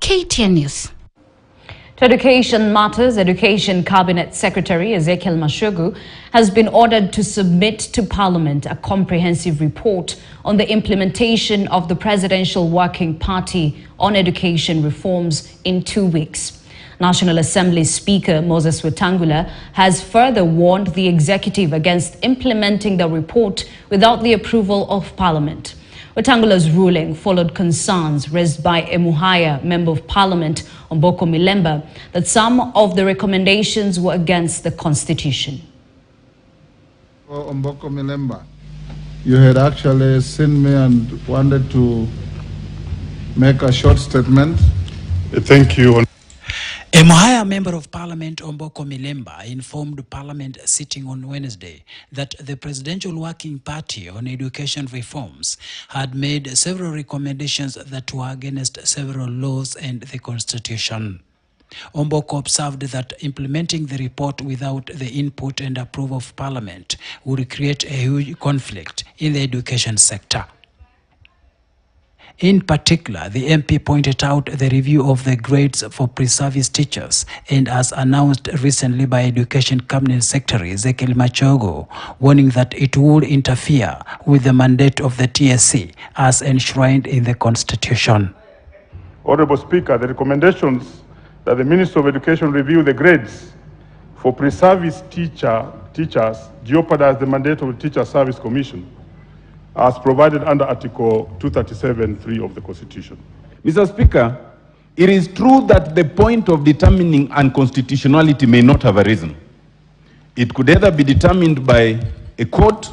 KTN News. To Education Matters, Education Cabinet Secretary Ezekiel Mashogu has been ordered to submit to Parliament a comprehensive report on the implementation of the Presidential Working Party on education reforms in 2 weeks. National Assembly Speaker Moses Wetangula has further warned the executive against implementing the report without the approval of Parliament. Wetangula's ruling followed concerns raised by a Muhaya Member of Parliament, Omboko Milemba, that some of the recommendations were against the Constitution. Omboko Milemba, you had actually seen me and wanted to make a short statement. Thank you. A Muhaya Member of Parliament, Omboko Milemba, informed Parliament sitting on Wednesday that the Presidential Working Party on education reforms had made several recommendations that were against several laws and the Constitution. Omboko observed that implementing the report without the input and approval of Parliament would create a huge conflict in the education sector. In particular, the MP pointed out the review of the grades for pre-service teachers and as announced recently by Education Cabinet Secretary Ezekiel Mashogu, warning that it would interfere with the mandate of the TSC as enshrined in the Constitution. Honorable Speaker, the recommendations that the Minister of Education review the grades for pre-service teachers jeopardize the mandate of the Teacher Service Commission as provided under Article 237(3) of the Constitution. Mr. Speaker, it is true that the point of determining unconstitutionality may not have arisen. It could either be determined by a court,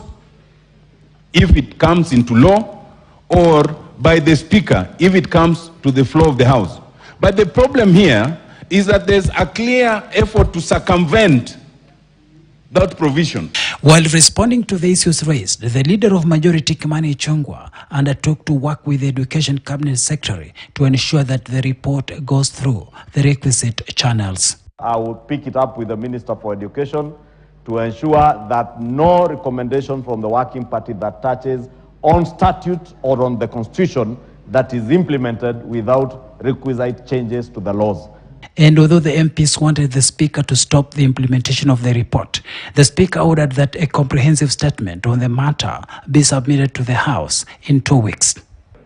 if it comes into law, or by the Speaker, if it comes to the floor of the House. But the problem here is that there's a clear effort to circumvent that provision. While responding to the issues raised, the leader of Majority Kimani Ichung'wah undertook to work with the Education Cabinet Secretary to ensure that the report goes through the requisite channels. I will pick it up with the Minister for Education to ensure that no recommendation from the Working Party that touches on statute or on the Constitution that is implemented without requisite changes to the laws. And although the MPs wanted the Speaker to stop the implementation of the report, the Speaker ordered that a comprehensive statement on the matter be submitted to the House in 2 weeks.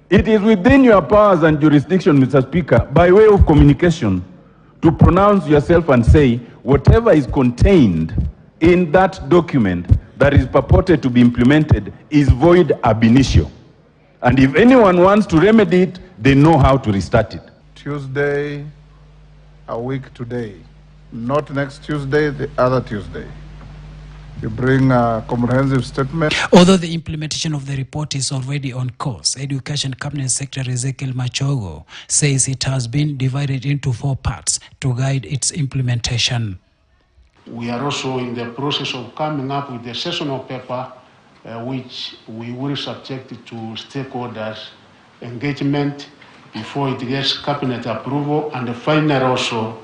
It is within your powers and jurisdiction, Mr. Speaker, by way of communication, to pronounce yourself and say whatever is contained in that document that is purported to be implemented is void ab initio. And if anyone wants to remedy it, they know how to restart it. Tuesday, a week today, not next Tuesday, the other Tuesday. You bring a comprehensive statement. Although the implementation of the report is already on course, Education Cabinet Secretary Ezekiel Mashogu says it has been divided into 4 parts to guide its implementation. We are also in the process of coming up with a sessional paper which we will subject to stakeholders' engagement before it gets cabinet approval and the final also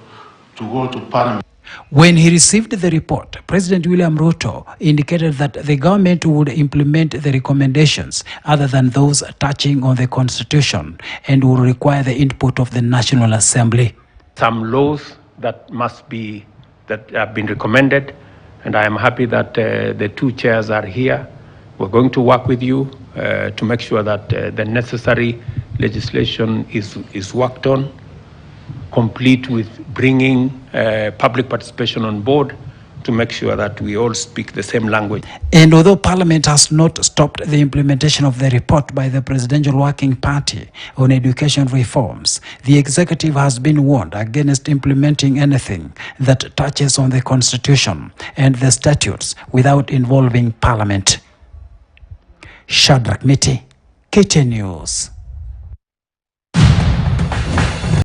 to go to Parliament. When he received the report, President William Ruto indicated that the government would implement the recommendations other than those touching on the Constitution and will require the input of the National Assembly. Some laws that have been recommended, and I am happy that the 2 chairs are here. We're going to work with you to make sure that the necessary legislation is worked on, complete with bringing public participation on board to make sure that we all speak the same language. And although Parliament has not stopped the implementation of the report by the Presidential Working Party on education reforms, the executive has been warned against implementing anything that touches on the Constitution and the statutes without involving Parliament. Shadrach Miti, KTN News.